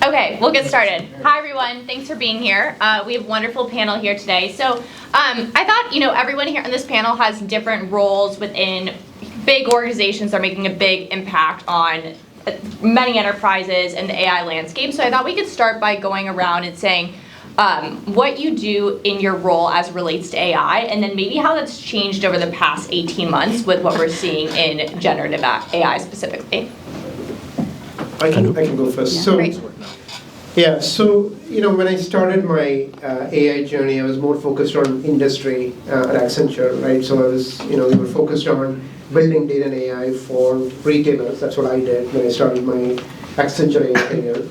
Okay, we'll get started. Hi, everyone. Thanks for being here. We have a wonderful panel here today. So I thought, everyone here on this panel has different roles within big organizations that are making a big impact on many enterprises and the AI landscape. So I thought we could start by going around and saying what you do in your role as it relates to AI, and then maybe how that's changed over the past 18 months with what we're seeing in generative AI specifically. I can go first. Yeah. So, Great. when I started my AI journey, I was more focused on industry at Accenture, right? So I was, we were focused on building data and AI for retailers. That's what I did when I started my Accenture AI career.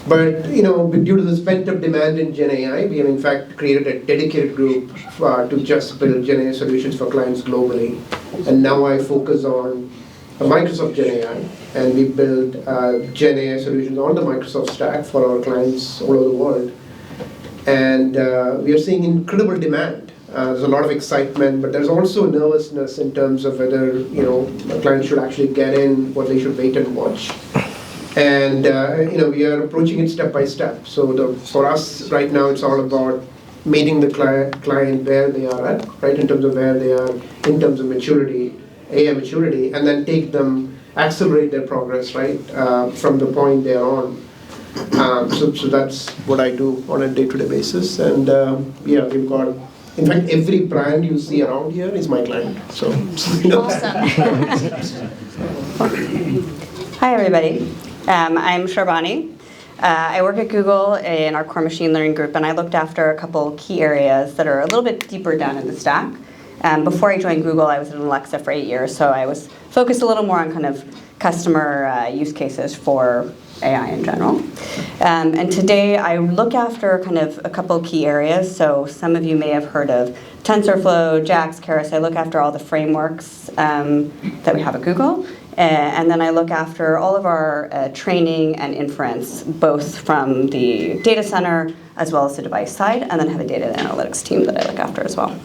But, due to the pent-up demand in Gen AI, we have in fact created a dedicated group to just build Gen AI solutions for clients globally. And now I focus on Microsoft Gen AI, and we build Gen AI solutions on the Microsoft stack for our clients all over the world. And we are seeing incredible demand. There's a lot of excitement, but there's also nervousness in terms of whether a client should actually get in, what they should wait and watch. And we are approaching it step by step. So for us right now, it's all about meeting the client where they are at, right, in terms of where they are, in terms of maturity, AI maturity, and then accelerate their progress, right, from the point they're on. So that's what I do on a day-to-day basis. And we've got, in fact, every brand you see around here is my client. So Awesome. Hi, everybody. I'm Sharbani. I work at Google in our core machine learning group, and I looked after a couple key areas that are a little bit deeper down in the stack. Before I joined Google, I was at Alexa for 8 years, so I was focused a little more on kind of customer use cases for AI in general. And today I look after kind of a couple key areas. So some of you may have heard of TensorFlow, JAX, Keras. I look after all the frameworks that we have at Google. And then I look after all of our training and inference, both from the data center as well as the device side, and then have a data analytics team that I look after as well.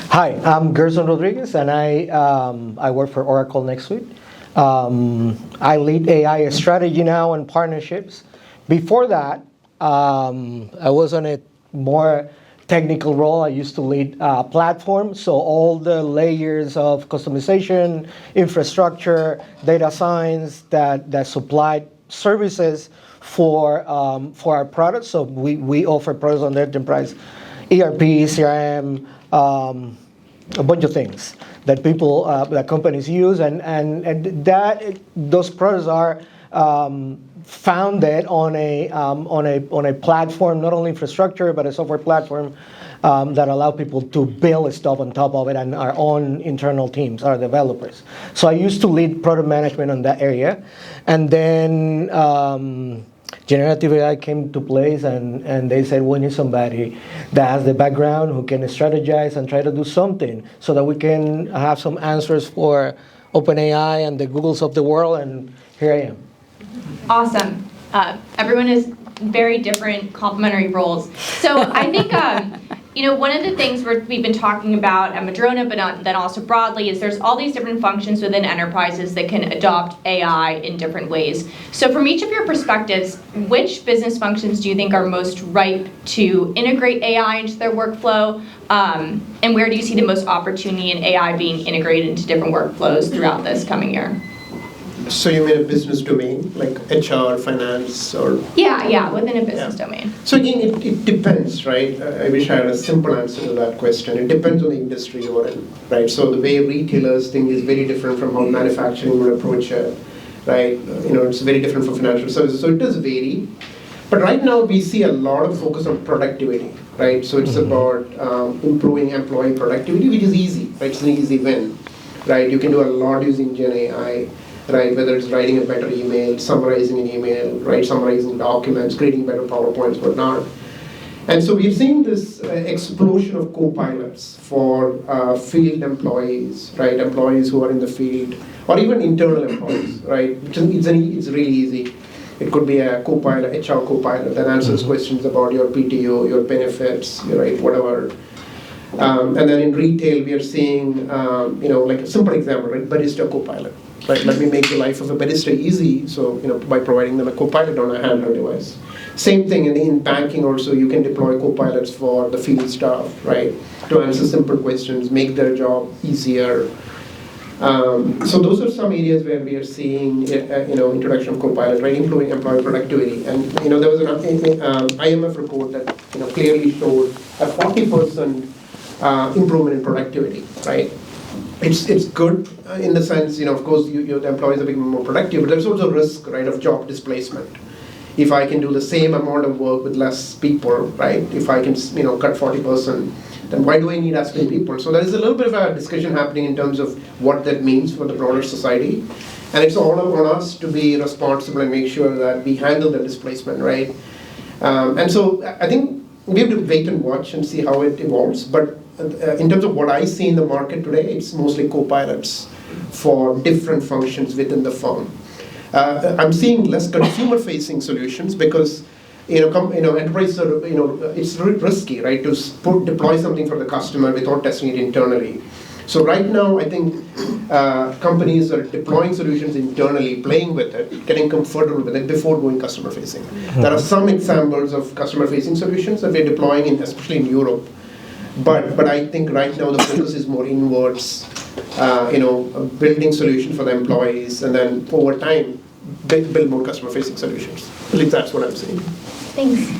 Hi, I'm Gerson Rodriguez, and I work for Oracle NetSuite. I lead AI strategy now and partnerships. Before that, I was on a more technical role. I used to lead platforms, so all the layers of customization, infrastructure, data science that supplied services for our products. So we offer products on the enterprise, ERP, CRM, a bunch of things that that companies use, and those products are founded on a platform, not only infrastructure but a software platform that allow people to build stuff on top of it, and our own internal teams, our developers. So I used to lead product management on that area, and then generative AI came to place, and they said, we need somebody that has the background who can strategize and try to do something so that we can have some answers for OpenAI and the Googles of the world, and here I am. Awesome. Everyone has very different complementary roles. So I think, one of the things we've been talking about at Madrona, but then also broadly, is there's all these different functions within enterprises that can adopt AI in different ways. So from each of your perspectives, which business functions do you think are most ripe to integrate AI into their workflow? And where do you see the most opportunity in AI being integrated into different workflows throughout this coming year? So you mean a business domain, like HR, finance, or? Yeah, within a business domain. So again, it depends, right? I wish I had a simple answer to that question. It depends on the industry you're in, right? So the way retailers think is very different from how manufacturing would approach it, right? It's very different for financial services, so it does vary. But right now we see a lot of focus on productivity, right? So it's about improving employee productivity, which is easy, right? It's an easy win, right? You can do a lot using Gen AI. Right, whether it's writing a better email, summarizing an email, right, summarizing documents, creating better PowerPoints, whatnot. And so we've seen this explosion of co-pilots for field employees, right, employees who are in the field, or even internal employees, right. It's really easy. It could be a co-pilot, HR co-pilot that answers questions about your PTO, your benefits, right, whatever. And then in retail, we are seeing, like a simple example, right? Barista Copilot. Right? Let me make the life of a barista easy. So, by providing them a Copilot on a handheld device. Same thing in banking also, you can deploy Copilots for the field staff, right? To answer simple questions, make their job easier. So those are some areas where we are seeing, introduction of Copilot, right, improving employee productivity. And there was an IMF report that clearly showed a 40% improvement in productivity, right? It's good in the sense, of course, the employees are becoming more productive, but there's also risk, right, of job displacement. If I can do the same amount of work with less people, right? If I can, cut 40%. Then why do I need as many people? So there is a little bit of a discussion happening in terms of what that means for the broader society. And it's all on us to be responsible and make sure that we handle the displacement, right? And so I think we have to wait and watch and see how it evolves. But in terms of what I see in the market today, it's mostly co-pilots for different functions within the firm. I'm seeing less consumer-facing solutions because enterprises are, it's risky, right, to deploy something for the customer without testing it internally. So right now, I think companies are deploying solutions internally, playing with it, getting comfortable with it before going customer-facing. Mm-hmm. There are some examples of customer-facing solutions that we're deploying, especially in Europe. But I think right now the focus is more inwards, building solutions for the employees, and then over time, build more customer-facing solutions. At least that's what I'm saying. Thanks.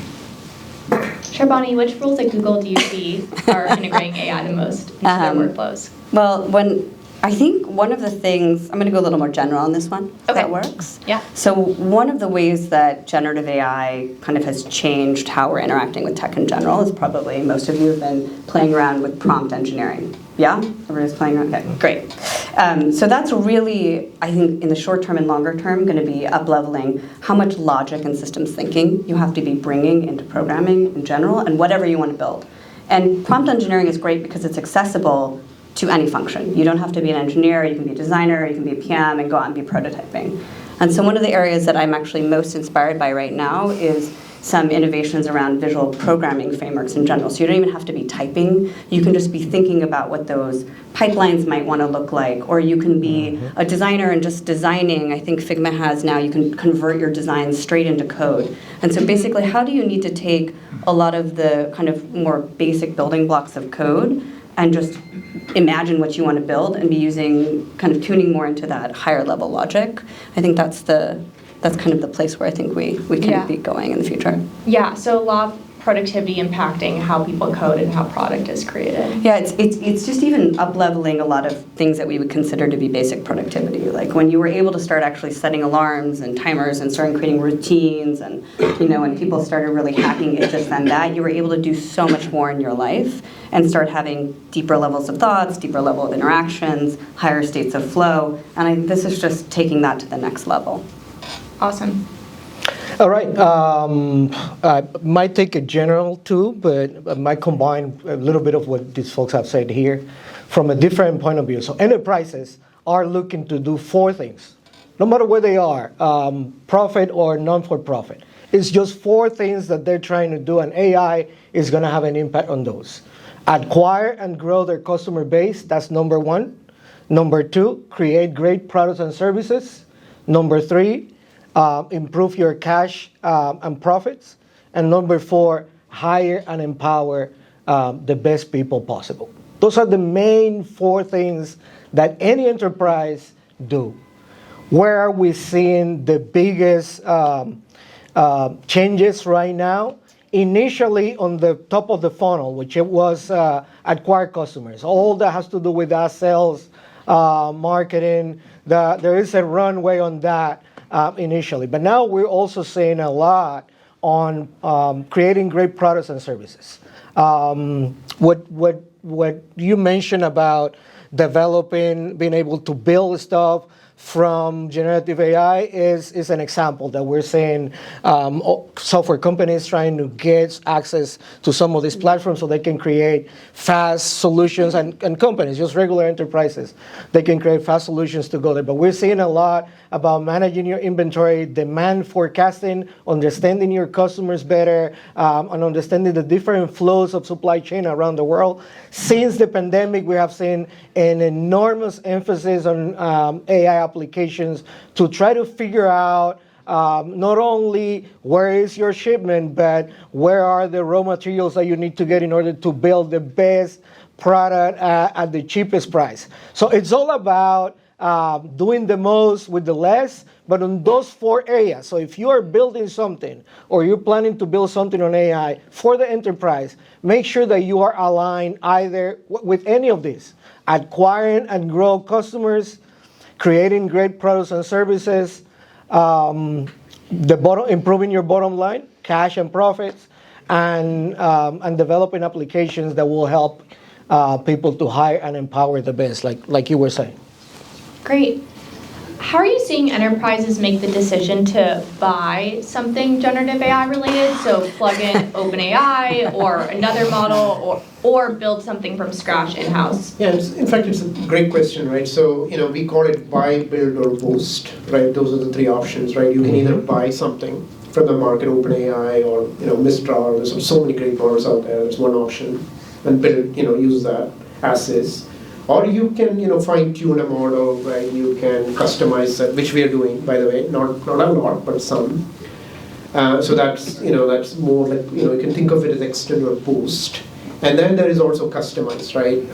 Sharbani, which roles at Google do you see are integrating AI the most into their workflows? Well, I think one of the things, I'm going to go a little more general on this one, if that works. Yeah. So one of the ways that generative AI kind of has changed how we're interacting with tech in general is probably most of you have been playing around with prompt engineering. Yeah? Everybody's playing around? Okay, great. So that's really, I think, in the short term and longer term, going to be up-leveling how much logic and systems thinking you have to be bringing into programming in general and whatever you want to build. And prompt engineering is great because it's accessible to any function. You don't have to be an engineer, you can be a designer, you can be a PM and go out and be prototyping. And so one of the areas that I'm actually most inspired by right now is some innovations around visual programming frameworks in general. So you don't even have to be typing. You can just be thinking about what those pipelines might want to look like. Or you can be a designer and just designing. I think Figma has now, you can convert your designs straight into code. And so basically, how do you need to take a lot of the kind of more basic building blocks of code and just imagine what you want to build and be using, kind of tuning more into that higher level logic? I think that's kind of the place where I think we can be going in the future. Yeah, so a lot of productivity impacting how people code and how product is created. Yeah, it's just even up-leveling a lot of things that we would consider to be basic productivity. Like when you were able to start actually setting alarms and timers and starting creating routines and, when people started really hacking it this and that, you were able to do so much more in your life and start having deeper levels of thoughts, deeper level of interactions, higher states of flow. And this is just taking that to the next level. Awesome. All right. I might take a general too, but I might combine a little bit of what these folks have said here from a different point of view. So enterprises are looking to do 4 things, no matter where they are, profit or non-for-profit. It's just 4 things that they're trying to do, and AI is going to have an impact on those. Acquire and grow their customer base. That's number 1. Number 2, create great products and services. Number 3, improve your cash and profits. And number 4, hire and empower the best people possible. Those are the main 4 things that any enterprise do. Where are we seeing the biggest changes right now? Initially on the top of the funnel, which it was acquire customers. All that has to do with that sales, marketing. There is a runway on that. Initially, but now we're also seeing a lot on creating great products and services. What you mentioned about developing, being able to build stuff from generative AI is an example that we're seeing software companies trying to get access to some of these platforms so they can create fast solutions, and companies, just regular enterprises, they can create fast solutions to go there. But we're seeing a lot about managing your inventory, demand forecasting, understanding your customers better, and understanding the different flows of supply chain around the world. Since the pandemic, we have seen an enormous emphasis on AI applications to try to figure out not only where is your shipment, but where are the raw materials that you need to get in order to build the best product at the cheapest price. So it's all about doing the most with the less, but on those 4 areas. So if you are building something or you're planning to build something on AI for the enterprise, make sure that you are aligned either with any of these: acquiring and grow customers, creating great products and services, improving your bottom line, cash and profits, and developing applications that will help people to hire and empower the best, like you were saying. Great. How are you seeing enterprises make the decision to buy something generative AI related? So plug in OpenAI or another model, or build something from scratch in-house? Yeah, in fact, it's a great question, right? So, we call it buy, build, or boost, right? Those are the 3 options, right? You can either buy something from the market, OpenAI, or, Mistral. There's so many great models out there. That's one option. And build, use that as is. Or you can, fine-tune a model, right? You can customize it, which we are doing, by the way. Not a lot, but some. So that's more like, you can think of it as extend or boost. And then there is also customized, right?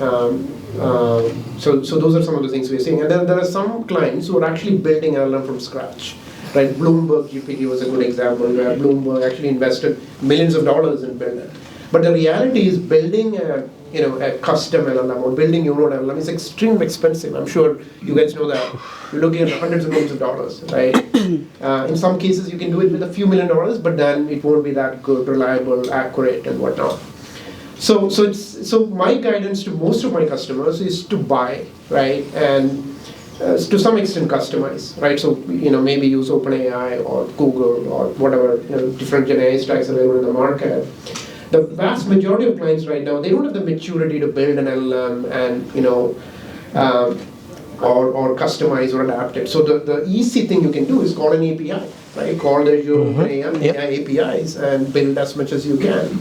So those are some of the things we're seeing. And then there are some clients who are actually building LLM from scratch, right? Bloomberg GPT was a good example where Bloomberg actually invested millions of dollars in building it. But the reality is building a custom LLM or building your own LLM is extremely expensive. I'm sure you guys know that. You're looking at hundreds of millions of dollars, right? In some cases, you can do it with a few $1 million, but then it won't be that good, reliable, accurate, and whatnot. So my guidance to most of my customers is to buy, right, and to some extent customize, right? So maybe use OpenAI or Google or whatever different Gen AI stacks available in the market. The vast majority of clients right now, they don't have the maturity to build an LLM and or customize or adapt it. So the easy thing you can do is call an API, right? Call your OpenAI APIs and build as much as you can.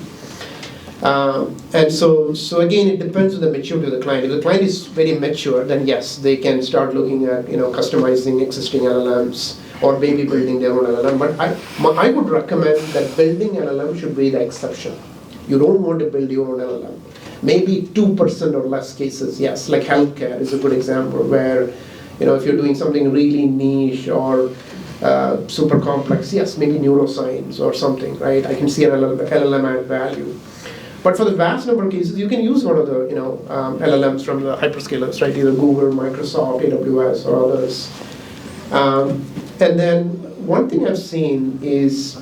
And so again, it depends on the maturity of the client. If the client is very mature, then yes, they can start looking at customizing existing LLMs or maybe building their own LLM. But I would recommend that building LLM should be the exception. You don't want to build your own LLM. Maybe 2% or less cases, yes. Like healthcare is a good example where, if you're doing something really niche or super complex, yes, maybe neuroscience or something, right? I can see an LLM add value. But for the vast number of cases, you can use one of the LLMs from the hyperscalers, right? Either Google, Microsoft, AWS, or others. And then one thing I've seen is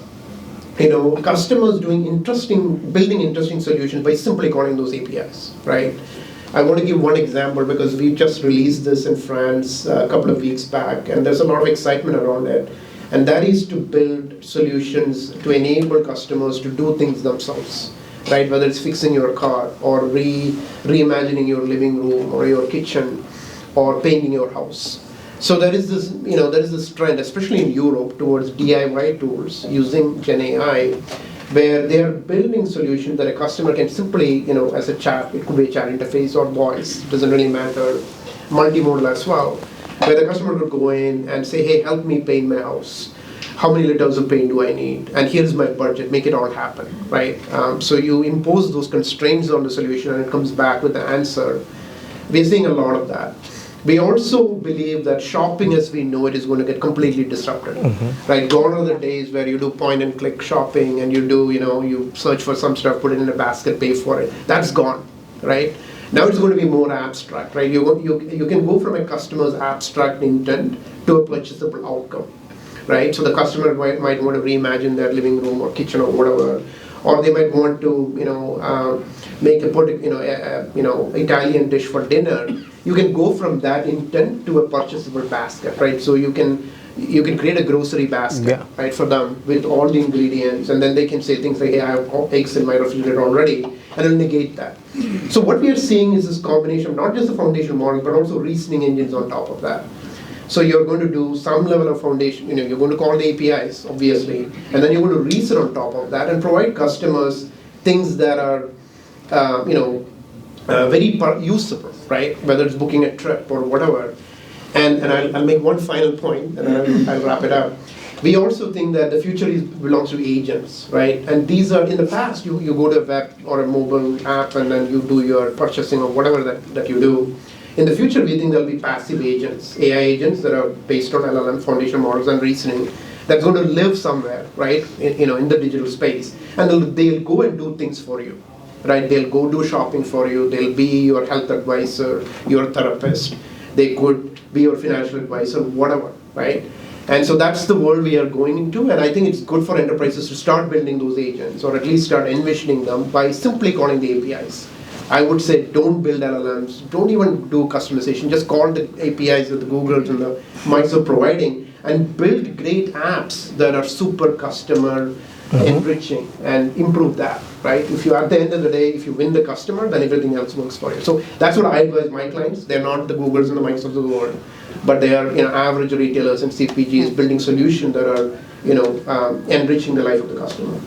customers building interesting solutions by simply calling those APIs, right? I want to give one example because we just released this in France a couple of weeks back, and there's a lot of excitement around it. And that is to build solutions to enable customers to do things themselves, right? Whether it's fixing your car or reimagining your living room or your kitchen or painting your house. So there is this trend, especially in Europe, towards DIY tools using Gen AI, where they are building solutions that a customer can simply, as a chat, it could be a chat interface or voice, doesn't really matter, multimodal as well, where the customer could go in and say, hey, help me paint my house. How many liters of paint do I need? And here's my budget, make it all happen, right? So you impose those constraints on the solution and it comes back with the answer. We're seeing a lot of that. We also believe that shopping as we know it is going to get completely disrupted. Right? Gone are the days where you do point and click shopping and you do, you search for some stuff, put it in a basket, pay for it. That's gone, right? Now it's going to be more abstract, right? You can go from a customer's abstract intent to a purchasable outcome, right? So the customer might want to reimagine their living room or kitchen or whatever, or they might want to, make a Italian dish for dinner. you can go from that intent to a purchasable basket, right? So you can create a grocery basket, right, for them with all the ingredients, and then they can say things like, hey, I have eggs in my refrigerator already, and it'll negate that. So what we are seeing is this combination of not just the foundation model, but also reasoning engines on top of that. So you're going to do some level of foundation, you're going to call the APIs, obviously, and then you're going to reason on top of that and provide customers things that are, very usable, right? Whether it's booking a trip or whatever. And I'll make one final point, and then I'll wrap it up. We also think that the future belongs to agents, right? And these are, in the past, you go to a web or a mobile app, and then you do your purchasing or whatever that you do. In the future, we think there'll be passive agents, AI agents that are based on LLM foundation models and reasoning, that's going to live somewhere, right, in the digital space. And they'll go and do things for you, right? They'll go do shopping for you. They'll be your health advisor, your therapist. They could be your financial advisor, whatever, right? And so that's the world we are going into, and I think it's good for enterprises to start building those agents, or at least start envisioning them by simply calling the APIs. I would say don't build LLMs, don't even do customization, just call the APIs that the Googles and the Microsoft are providing, and build great apps that are super customer enriching and improve that, right? If you, at the end of the day, if you win the customer, then everything else works for you. So that's what I advise my clients. They're not the Googles and the Microsofts of the world, but they are average retailers and CPGs building solutions that are enriching the life of the customer.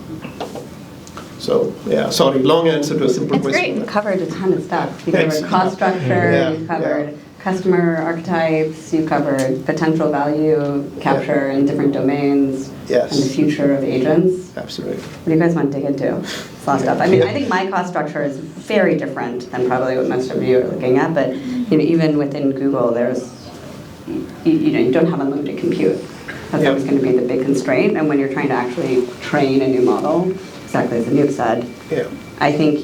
So yeah, sorry, long answer to a simple It's question. great. You covered a ton of stuff. You covered cost structure, you covered customer archetypes, you covered potential value capture in different domains, and the future of agents. Absolutely. What do you guys want to dig into? It's a lot of stuff. I mean, I think my cost structure is very different than probably what most of you are looking at, but even within Google, there's, you don't have unlimited compute. That's always going to be the big constraint, and when you're trying to actually train a new model, exactly as Anoop said, I think,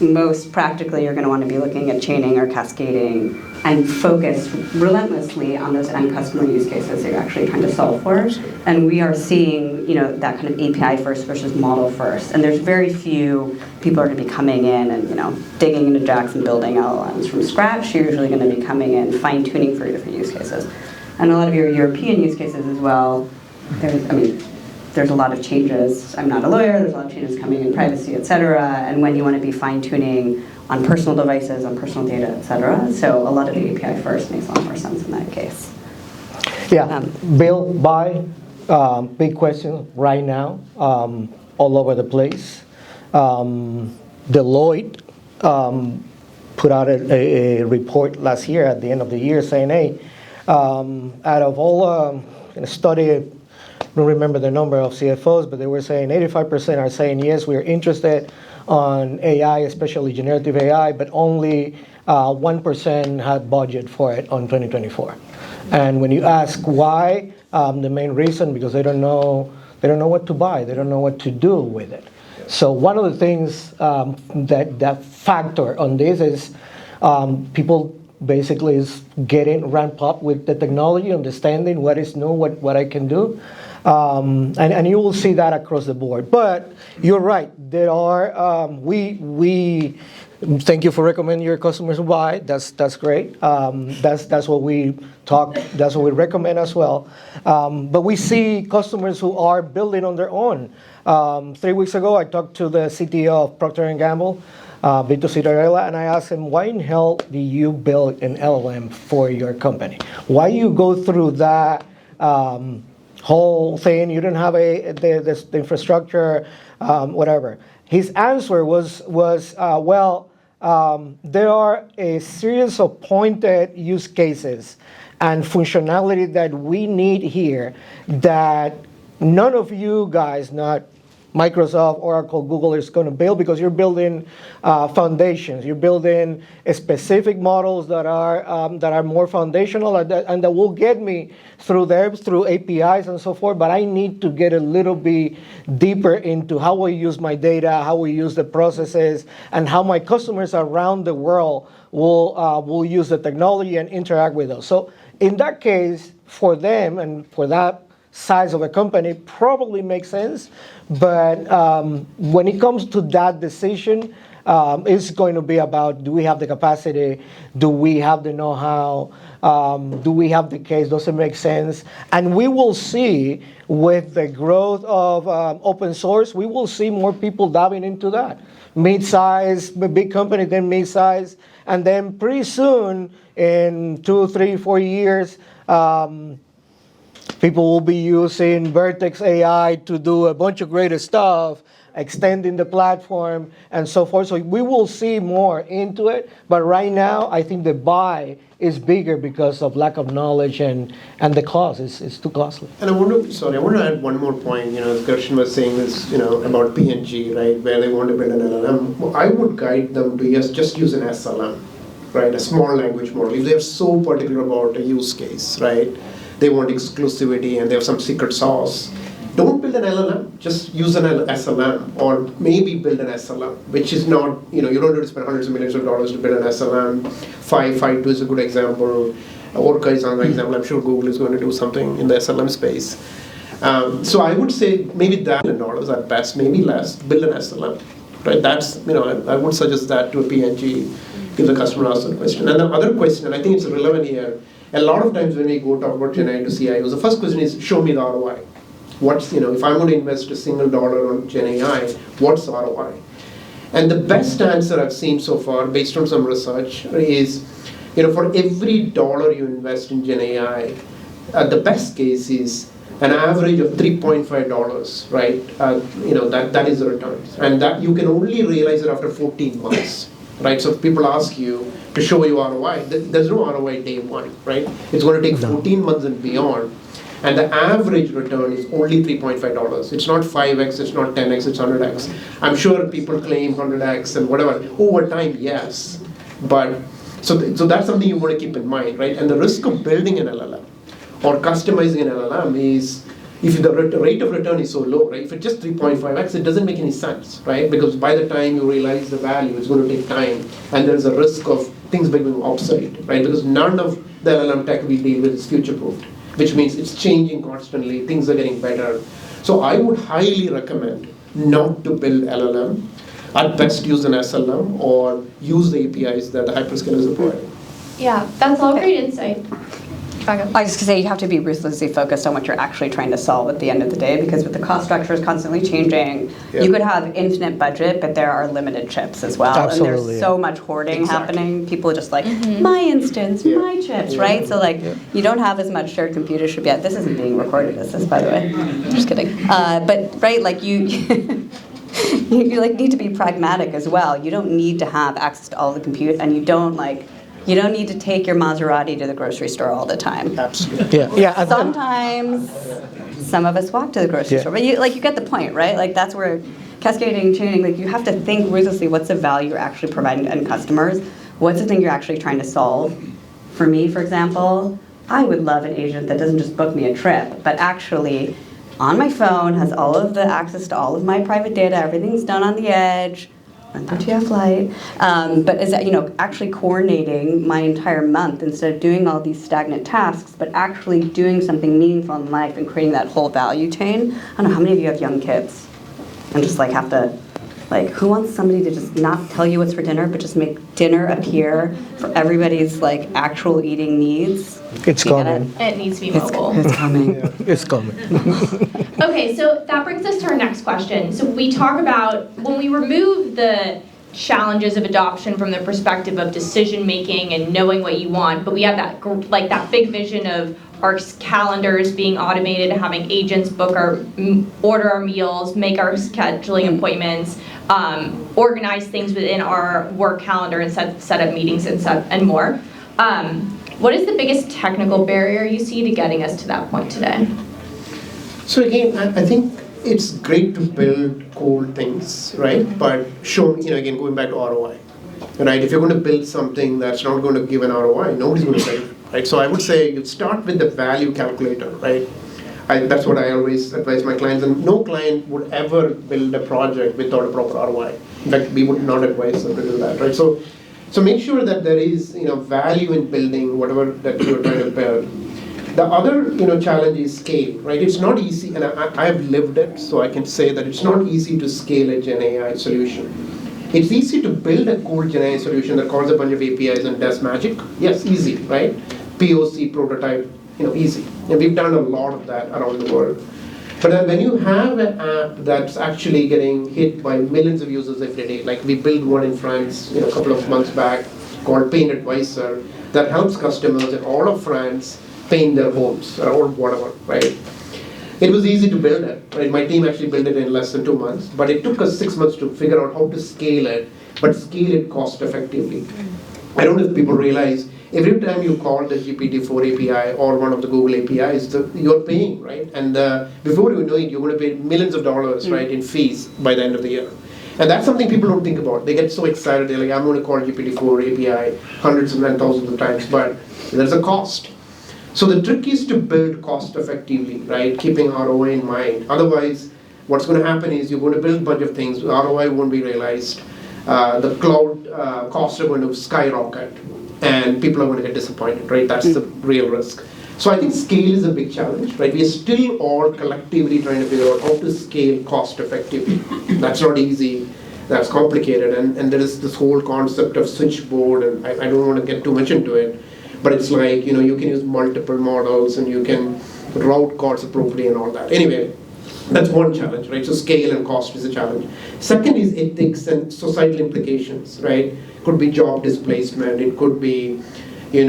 most practically you're going to want to be looking at chaining or cascading and focus relentlessly on those end customer use cases that you're actually trying to solve for. And we are seeing, that kind of API first versus model first. And there's very few people are going to be coming in and, digging into JAX and building LLMs from scratch. You're usually going to be coming in, fine-tuning for your different use cases. And a lot of your European use cases as well, there's a lot of changes. I'm not a lawyer, there's a lot of changes coming in privacy, et cetera, and when you want to be fine-tuning on personal devices, on personal data, et cetera. So a lot of the API first makes a lot more sense in that case. Yeah, build, buy, big question right now, all over the place. Deloitte put out a report last year at the end of the year saying, hey, out of all study, I don't remember the number of CFOs, but they were saying 85% are saying, yes, we're interested on AI, especially generative AI, but only 1% had budget for it on 2024. And when you ask why, the main reason, because they don't know what to buy, they don't know what to do with it. So one of the things that factor on this is people basically is getting ramped up with the technology, understanding what is new, what I can do. And you will see that across the board. But you're right. There are we thank you for recommending your customers to buy. That's great. That's what we talk. That's what we recommend as well. But we see customers who are building on their own. 3 weeks ago, I talked to the CTO of Procter & Gamble, Vito Citarella, and I asked him, why in hell do you build an LLM for your company? Why you go through that whole thing? You don't have the infrastructure, whatever. His answer was there are a series of pointed use cases and functionality that we need here that none of you guys, not Microsoft, Oracle, Google, is going to build, because you're building foundations. You're building specific models that are more foundational and that will get me through APIs and so forth. But I need to get a little bit deeper into how I use my data, how we use the processes, and how my customers around the world will use the technology and interact with us. So in that case, for them and for that size of a company, probably makes sense. But when it comes to that decision, It's going to be about, do we have the capacity? Do we have the know-how? Do we have the case? Does it make sense? And we will see with the growth of open source, we will see more people diving into that. Mid-size, big company, then mid-size, and then pretty soon, in 2, 3, 4 years, people will be using Vertex AI to do a bunch of greater stuff, extending the platform and so forth. So we will see more into it. But right now, I think the buy is bigger because of lack of knowledge and the cost. It's too costly. And I want to add one more point. As Gershon was saying this, about P&G, right, where they want to build an LLM. Well, I would guide them to just use an SLM, right, a small language model. If they're so particular about a use case, right, they want exclusivity and they have some secret sauce. Don't build an LLM, just use an SLM, or maybe build an SLM, which is not, you don't need to spend hundreds of millions of dollars to build an SLM. 5.2 is a good example. Orca is another example. I'm sure Google is going to do something in the SLM space. So I would say maybe that $1 million at best, maybe less, build an SLM. Right? That's, I would suggest that to a P&G if the customer asks a question. And the other question, and I think it's relevant here, a lot of times when we go talk about GenAI to CIOs, the first question is, show me the ROI. If I'm going to invest a single dollar on GenAI, what's the ROI? And the best answer I've seen so far, based on some research, is, for every dollar you invest in GenAI, the best case is an average of $3.5, right? That is the return. And that you can only realize it after 14 months, right? So if people ask you to show you ROI, there's no ROI day one, right? It's going to take 14 months and beyond. And the average return is only $3.5. It's not 5x, it's not 10x, it's 100x. I'm sure people claim 100x and whatever. Over time, yes. But so that's something you want to keep in mind, right? And the risk of building an LLM or customizing an LLM is, if the rate of return is so low, right? If it's just 3.5x, it doesn't make any sense, right? Because by the time you realize the value, it's going to take time, and there's a risk of things becoming obsolete, right? Because none of the LLM tech we deal with is future-proofed, which means it's changing constantly, things are getting better. So I would highly recommend not to build LLM. At best, use an SLM or use the APIs that the hyperscalers are providing. Yeah, that's all great insight. I was just going to say, you have to be ruthlessly focused on what you're actually trying to solve at the end of the day, because with the cost structure is constantly changing, you could have infinite budget, but there are limited chips as well. Absolutely. And there's so much hoarding happening. People are just like, my instance, my chips, right? So you don't have as much shared compute as should be. This isn't being recorded as this, by the way. Just kidding. But right, you need to be pragmatic as well. You don't need to have access to all the compute, and you don't need to take your Maserati to the grocery store all the time. Absolutely. Yeah. Sometimes some of us walk to the grocery store, but you get the point, right? That's where cascading, tuning, you have to think ruthlessly, what's the value you're actually providing to end customers? What's the thing you're actually trying to solve? For me, for example, I would love an agent that doesn't just book me a trip, but actually on my phone has all of the access to all of my private data, everything's done on the edge, run through TF Lite, but is actually coordinating my entire month instead of doing all these stagnant tasks, but actually doing something meaningful in life and creating that whole value chain. I don't know, how many of you have young kids and just have to, who wants somebody to just not tell you what's for dinner, but just make dinner appear for everybody's actual eating needs? It's coming. It needs to be mobile. It's coming. It's coming. Okay, so that brings us to our next question. So we talk about, when we remove the challenges of adoption from the perspective of decision making and knowing what you want, but we have that big vision of our calendars being automated, having agents order our meals, make our scheduling appointments, organize things within our work calendar and set up meetings and more. What is the biggest technical barrier you see to getting us to that point today? So again, I think it's great to build cool things, right? But again, going back to ROI, right? If you're going to build something that's not going to give an ROI, nobody's going to build it, right? So I would say you start with the value calculator, right? That's what I always advise my clients, and no client would ever build a project without a proper ROI. In fact, we would not advise them to do that, right? So make sure that there is value in building whatever that you're trying to build. The other challenge is scale, right? It's not easy, and I've lived it, so I can say that it's not easy to scale a Gen AI solution. It's easy to build a cool GenAI solution that calls a bunch of APIs and does magic. Yes, easy, right? POC, prototype, easy. And we've done a lot of that around the world. But then when you have an app that's actually getting hit by millions of users every day, like we built one in France a couple of months back called Paint Advisor, that helps customers in all of France paint their homes or whatever, right? It was easy to build it, right? My team actually built it in less than 2 months, but it took us 6 months to figure out how to scale it, but scale it cost effectively. I don't know if people realize, every time you call the GPT-4 API or one of the Google APIs, you're paying, right? And before you know it, you're going to pay millions of dollars, right, in fees by the end of the year. And that's something people don't think about. They get so excited, they're like, I'm going to call GPT-4 API hundreds and thousands of times, but there's a cost. So the trick is to build cost effectively, right? Keeping ROI in mind. Otherwise, what's going to happen is you're going to build a bunch of things, ROI won't be realized, the cloud costs are going to skyrocket, and people are going to get disappointed, right? That's the real risk. So I think scale is a big challenge, right? We are still all collectively trying to figure out how to scale cost effectively. That's not easy, that's complicated, and there is this whole concept of switchboard, and I don't want to get too much into it, but it's like, you can use multiple models and you can route calls appropriately and all that. Anyway, that's one challenge, right? So scale and cost is a challenge. Second is ethics and societal implications, right? Could be job displacement, it could be, I'm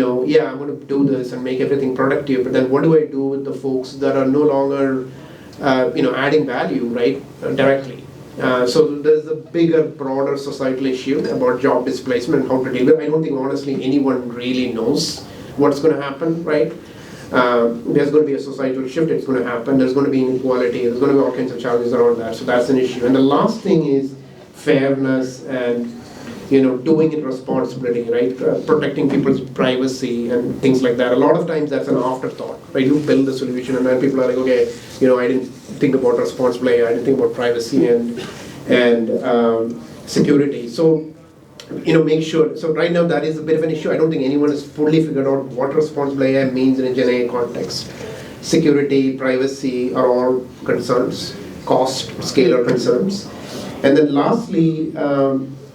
going to do this and make everything productive, but then what do I do with the folks that are no longer, adding value, right, directly? So there's a bigger, broader societal issue about job displacement and how to deal with it. I don't think, honestly, anyone really knows what's going to happen, right? There's going to be a societal shift, it's going to happen. There's going to be inequality, there's going to be all kinds of challenges around that. So that's an issue. And the last thing is fairness and, doing it responsibility, right? Protecting people's privacy and things like that. A lot of times that's an afterthought, right? You build the solution and then people are like, okay, I didn't think about responsibility, I didn't think about privacy and security. So, make sure. So right now that is a bit of an issue. I don't think anyone has fully figured out what responsible AI means in a Gen AI context. Security, privacy are all concerns. Cost, scale are concerns. And then lastly,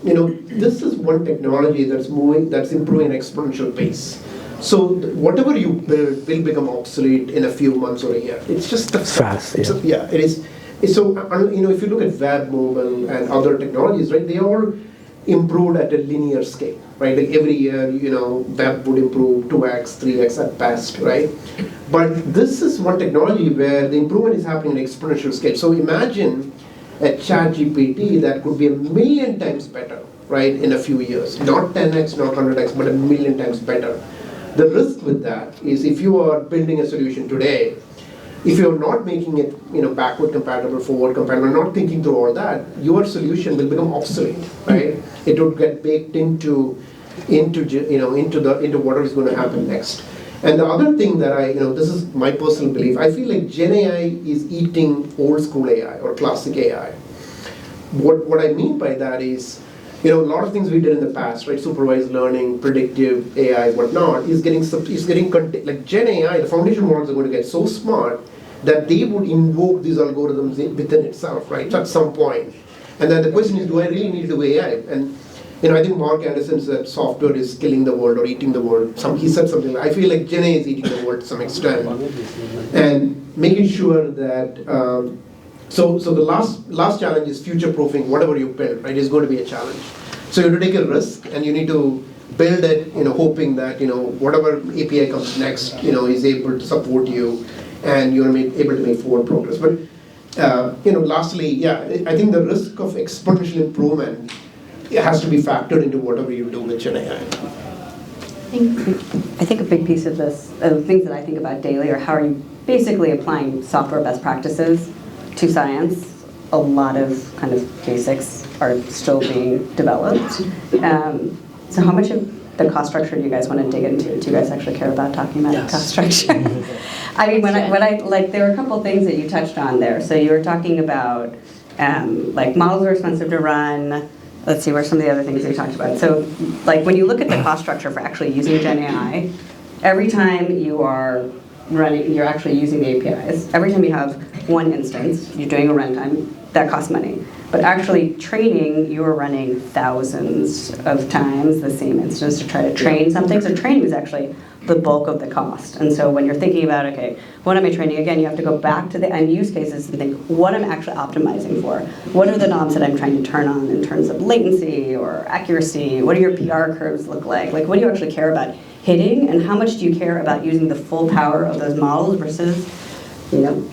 this is one technology that's improving at exponential pace. So whatever you build will become obsolete in a few months or a year. It's just fast. It is. So if you look at web, mobile, and other technologies, right, they all improved at a linear scale, right? Like every year, web would improve 2x, 3x at best, right? But this is one technology where the improvement is happening at exponential scale. So imagine a ChatGPT that could be 1,000,000 times better, right, in a few years. Not 10x, not 100x, but 1,000,000 times better. The risk with that is if you are building a solution today, if you're not making it, backward compatible, forward compatible, not thinking through all that, your solution will become obsolete, right? It would get baked into whatever is going to happen next. And the other thing that this is my personal belief, I feel like Gen AI is eating old school AI or classic AI. What I mean by that is, a lot of things we did in the past, right? Supervised learning, predictive AI, whatnot, is getting like Gen AI, the foundation models are going to get so smart that they would invoke these algorithms within itself, right? At some point. And then the question is, do I really need to do AI? And I think Mark Anderson said software is killing the world or eating the world. He said something like, I feel like Gen AI is eating the world to some extent. And making sure that, so the last challenge is future-proofing whatever you build, right, is going to be a challenge. So you have to take a risk and you need to build it, hoping that, whatever API comes next, is able to support you and you're able to make forward progress. But, lastly, I think the risk of exponential improvement, it has to be factored into whatever you do with Gen AI. I think a big piece of this, the things that I think about daily are how are you basically applying software best practices to science. A lot of kind of basics are still being developed. So how much of the cost structure do you guys want to dig into? Do you guys actually care about talking about cost structure? I mean, when I there were a couple things that you touched on there. So you were talking about like models are expensive to run. Let's see, where's some of the other things that you talked about. So like when you look at the cost structure for actually using Gen AI, every time you are you're actually using the APIs, every time you have one instance, you're doing a runtime, that costs money. But actually training, you are running thousands of times the same instance to try to train something. So training is actually the bulk of the cost. And so when you're thinking about, okay, what am I training? Again, you have to go back to the end use cases and think, what am I actually optimizing for? What are the knobs that I'm trying to turn on in terms of latency or accuracy? What do your PR curves look like? Like, what do you actually care about hitting? And how much do you care about using the full power of those models versus,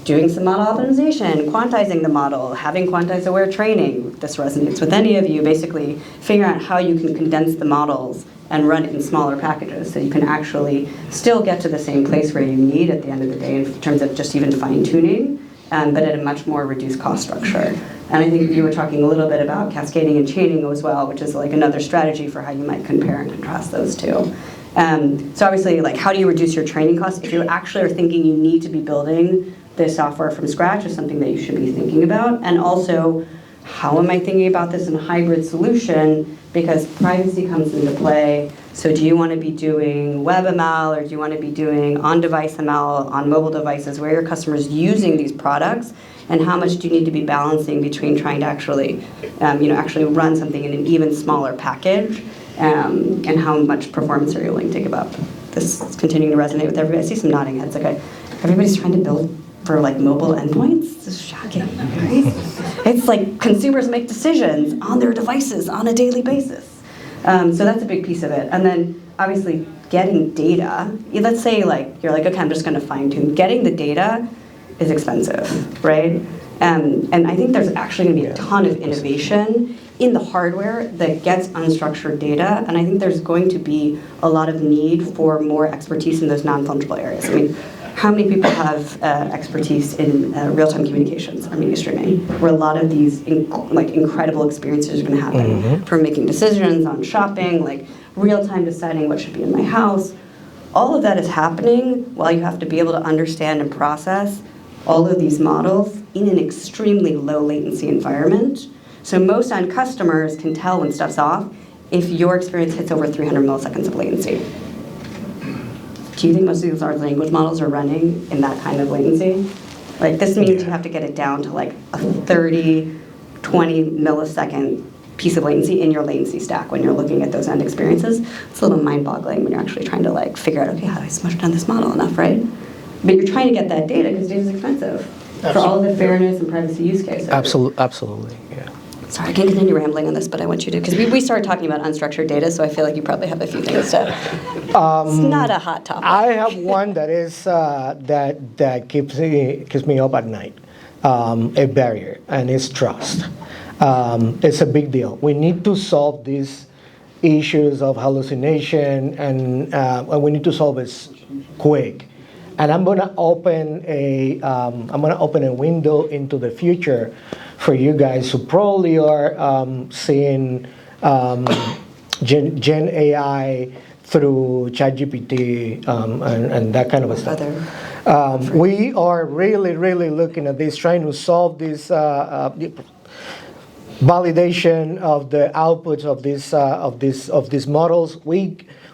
doing some model optimization, quantizing the model, having quantize-aware training? If this resonates with any of you, basically figuring out how you can condense the models and run it in smaller packages so you can actually still get to the same place where you need at the end of the day in terms of just even fine-tuning, but at a much more reduced cost structure. And I think you were talking a little bit about cascading and chaining as well, which is like another strategy for how you might compare and contrast those two. So obviously, like, how do you reduce your training costs? If you actually are thinking you need to be building this software from scratch, is something that you should be thinking about. And also, how am I thinking about this in a hybrid solution? Because privacy comes into play. So do you want to be doing web ML, or do you want to be doing on-device ML on mobile devices where your customer's using these products? And how much do you need to be balancing between trying to actually run something in an even smaller package? And how much performance are you willing to give up? This is continuing to resonate with everybody. I see some nodding heads. Okay, everybody's trying to build for like mobile endpoints. This is shocking, right? It's like consumers make decisions on their devices on a daily basis. So that's a big piece of it. And then obviously getting data. Let's say like you're like, okay, I'm just going to fine tune. Getting the data is expensive, right? And I think there's actually going to be a ton of innovation in the hardware that gets unstructured data, and I think there's going to be a lot of need for more expertise in those non-fungible areas. I mean, how many people have expertise in real-time communications or media streaming, where a lot of these incredible experiences are going to happen, from making decisions on shopping, like real-time deciding what should be in my house. All of that is happening while you have to be able to understand and process all of these models in an extremely low latency environment. So most end customers can tell when stuff's off if your experience hits over 300 milliseconds of latency. Do you think most of these large language models are running in that kind of latency? Like, this means you have to get it down to like a 30, 20 millisecond piece of latency in your latency stack when you're looking at those end experiences. It's a little mind-boggling when you're actually trying to like figure out, okay, how do I smush down this model enough, right? But you're trying to get that data because data is expensive. Absolutely. For all of the fairness and privacy use cases. Absolutely, yeah. Sorry, I can continue rambling on this, but I want you to, because we started talking about unstructured data, so I feel like you probably have a few things to. It's not a hot topic. I have one that is that keeps me up at night. A barrier, and it's trust. It's a big deal. We need to solve these issues of hallucination, and we need to solve it quick. And I'm going to open a window into the future for you guys who probably are seeing Gen AI through ChatGPT and that kind of stuff. We are really looking at this, trying to solve this validation of the outputs of these models.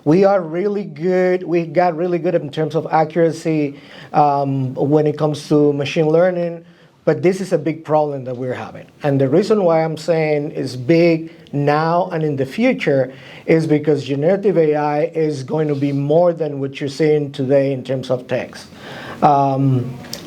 We are really good. We got really good in terms of accuracy when it comes to machine learning. But this is a big problem that we're having. And the reason why I'm saying it's big now and in the future is because generative AI is going to be more than what you're seeing today in terms of text.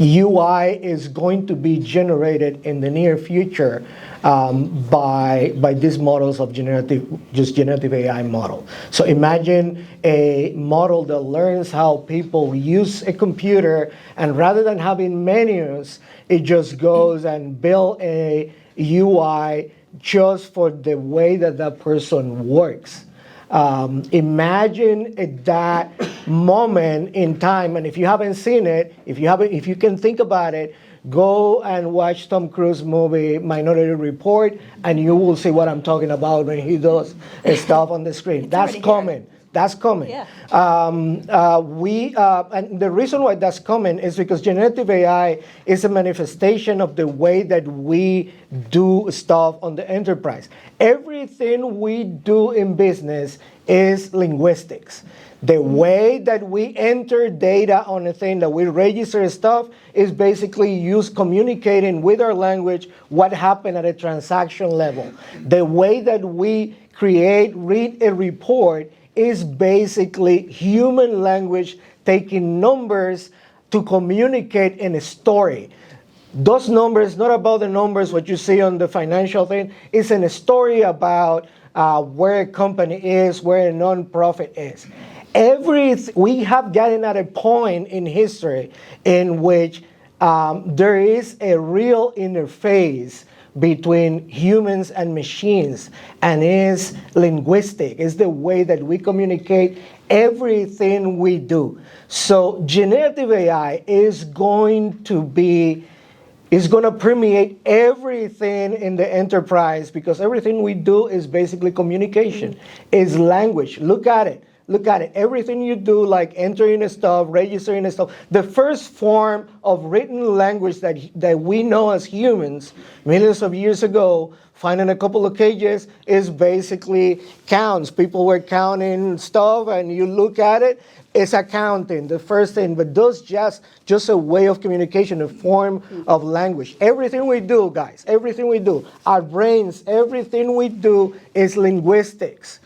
UI is going to be generated in the near future by these models of generative AI model. So imagine a model that learns how people use a computer, and rather than having menus, it just goes and build a UI just for the way that that person works. Imagine that moment in time, and if you haven't seen it, if you can think about it, go and watch Tom Cruise movie Minority Report, and you will see what I'm talking about when he does stuff on the screen. That's coming. That's coming. Yeah. And the reason why that's coming is because generative AI is a manifestation of the way that we do stuff on the enterprise. Everything we do in business is linguistics. The way that we enter data on a thing, that we register stuff, is basically communicating with our language what happened at a transaction level. The way that we read a report is basically human language taking numbers to communicate in a story. Those numbers, not about the numbers, what you see on the financial thing, it's in a story about where a company is, where a nonprofit is. We have gotten at a point in history in which there is a real interface between humans and machines, and is linguistic. It's the way that we communicate everything we do. So generative AI is going to permeate everything in the enterprise, because everything we do is basically communication, is language. Look at it. Everything you do, like entering stuff, registering stuff. The first form of written language that we know as humans, millions of years ago, finding a couple of cages, is basically counts. People were counting stuff, and you look at it, it's accounting, the first thing. But those just a way of communication, a form of language. Everything we do, guys, everything we do, our brains, everything we do is linguistics.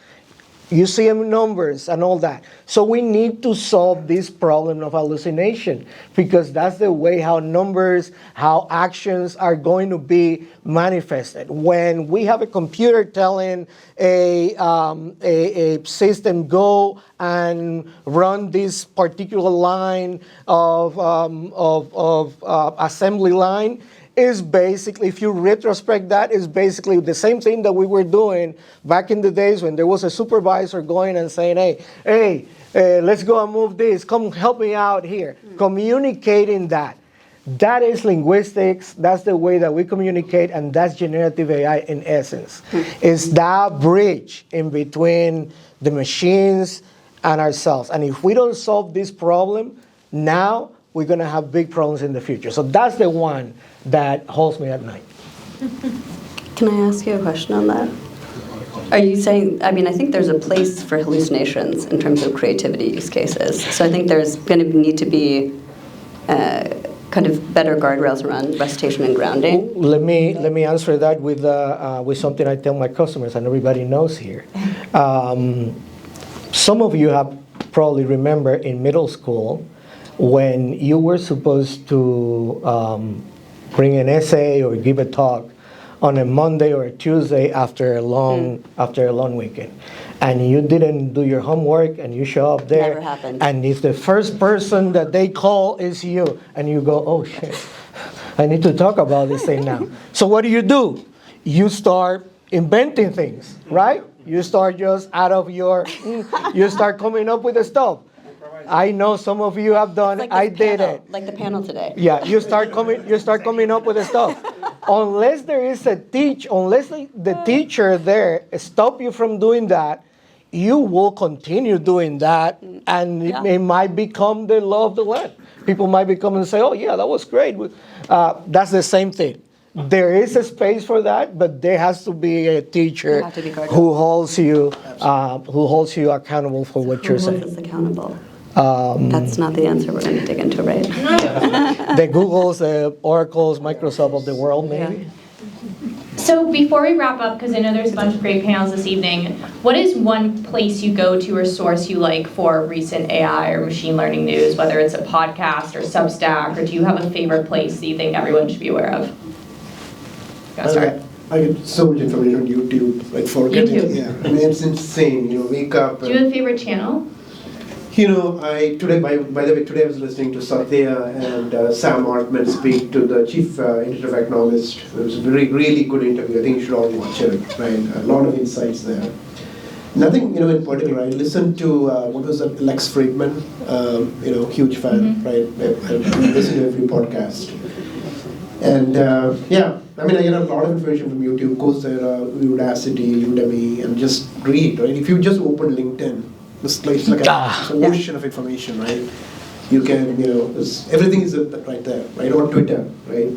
You see them in numbers and all that. So we need to solve this problem of hallucination, because that's the way how numbers, how actions are going to be manifested. When we have a computer telling a system, go and run this particular line of assembly line, is basically, if you retrospect that, is basically the same thing that we were doing back in the days when there was a supervisor going and saying, hey, let's go and move this, come help me out here. Communicating that. That is linguistics, that's the way that we communicate, and that's generative AI in essence. It's that bridge in between the machines and ourselves. And if we don't solve this problem now, we're going to have big problems in the future. So that's the one that holds me at night. Can I ask you a question on that? Are you saying, I think there's a place for hallucinations in terms of creativity use cases. So I think there's going to need to be kind of better guardrails around recitation and grounding. Let me answer that with something I tell my customers, and everybody knows here. Some of you have probably remember in middle school when you were supposed to bring an essay or give a talk on a Monday or a Tuesday after a long weekend, and you didn't do your homework, and you show up there, Never happened. And if the first person that they call is you, and you go, oh shit, I need to talk about this thing now. So what do? You start inventing things, right? You start just out of your, you start coming up with the stuff. I know some of you have done. Like I did panel, it. like the panel today. Yeah, you start coming up with the stuff. Unless there is unless the teacher there stop you from doing that, you will continue doing that, and it might become the law of the land. People might become and say, "Oh yeah, that was great." That's the same thing. There is a space for that, but there has to be a teacher who holds you accountable for what you're saying. Who holds us accountable? That's not the answer we're going to dig into, right? The Googles, the Oracles, Microsoft of the world, maybe. So before we wrap up, because I know there's a bunch of great panels this evening, what is one place you go to or source you like for recent AI or machine learning news, whether it's a podcast or Substack, or do you have a favorite place that you think everyone should be aware of? I get so much information on YouTube, like forget it. Yeah, it's insane. Wake up. Do you have a favorite channel? Today, by the way, today I was listening to Satya and Sam Altman speak to the chief editor of Economist. It was a really good interview. I think you should all watch it. Right, a lot of insights there. Nothing, in particular. I listened to what was that, Lex Friedman. Huge fan. Right, I listen to every podcast. And I get a lot of information from YouTube, Coursera, Udacity, Udemy, and just read. Right, if you just open LinkedIn. It's like an ocean of information, right? You can, everything is right there, right? Or Twitter, right?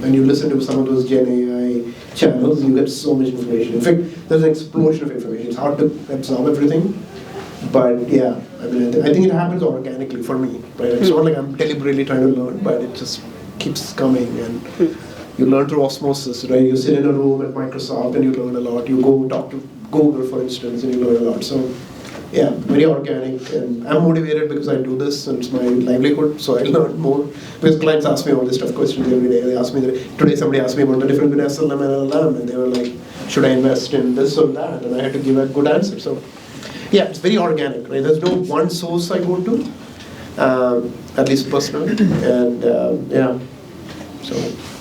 And you listen to some of those Gen AI channels, you get so much information. In fact, there's an explosion of information. It's hard to absorb everything, But yeah, I mean, I think it happens organically for me, right? It's not like I'm deliberately trying to learn, but it just keeps coming, and you learn through osmosis, right? You sit in a room at Microsoft and you learn a lot. You go talk to Google, for instance, and you learn a lot. So yeah, very organic, and I'm motivated because I do this and it's my livelihood, so I learn more. Because clients ask me all these tough questions every day. They ask me, today somebody asked me about the difference between SLM and LLM, and they were like, should I invest in this or that? And I had to give a good answer. So yeah, it's very organic, right? There's no one source I go to, at least personally, and yeah, so.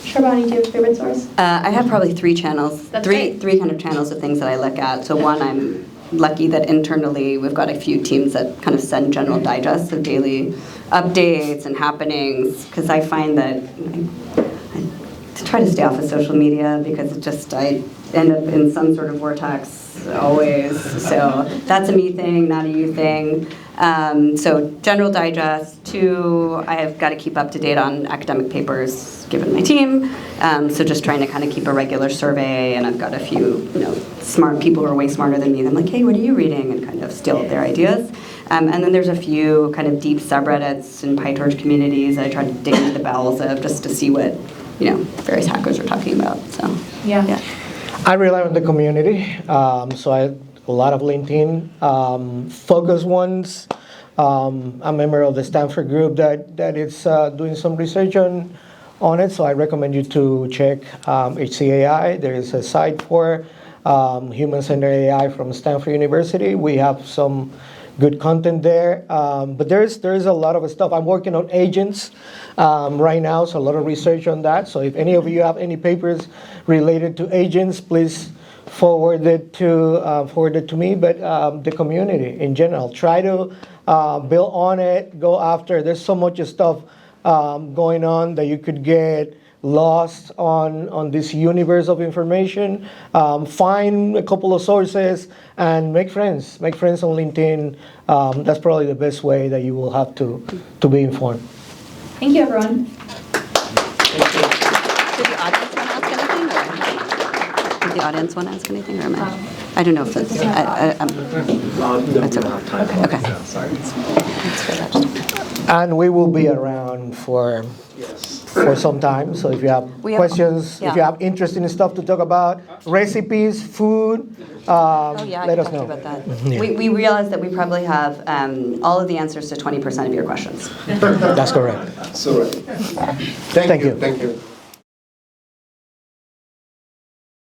Sharbani, do you have a favorite source? I have probably three channels, That's three great. kind of channels of things that I look at. So one, I'm lucky that internally we've got a few teams that kind of send general digests of daily updates and happenings, because I find that I try to stay off of social media because it just, I end up in some sort of vortex always. So that's a me thing, not a you thing. So general digest. Two, I have got to keep up to date on academic papers given my team. So just trying to kind of keep a regular survey, and I've got a few, smart people who are way smarter than me. And I'm like, hey, what are you reading? And kind of steal their ideas. And then there's a few kind of deep subreddits and PyTorch communities that I try to dig into the bowels of just to see what, various hackers are talking about. So yeah. I rely on the community, so a lot of LinkedIn focus ones. I'm a member of the Stanford group that is doing some research on it, so I recommend you to check HCAI. There is a site for human-centered AI from Stanford University. We have some good content there, but there is a lot of stuff. I'm working on agents right now, so a lot of research on that. So if any of you have any papers related to agents, please forward it to me. But the community in general, try to build on it, go after. There's so much stuff going on that you could get lost on this universe of information. Find a couple of sources and make friends. Make friends on LinkedIn. That's probably the best way that you will have to be informed. Thank you, everyone. Did the audience want to ask anything, or am I don't know if that's. No, That's okay. And we will be around for some time. So if you have questions, if you have interesting stuff to talk about, recipes, food, let us know. About that. We realize that we probably have all of the answers to 20% of your questions. That's correct. So right. Thank you. Thank you.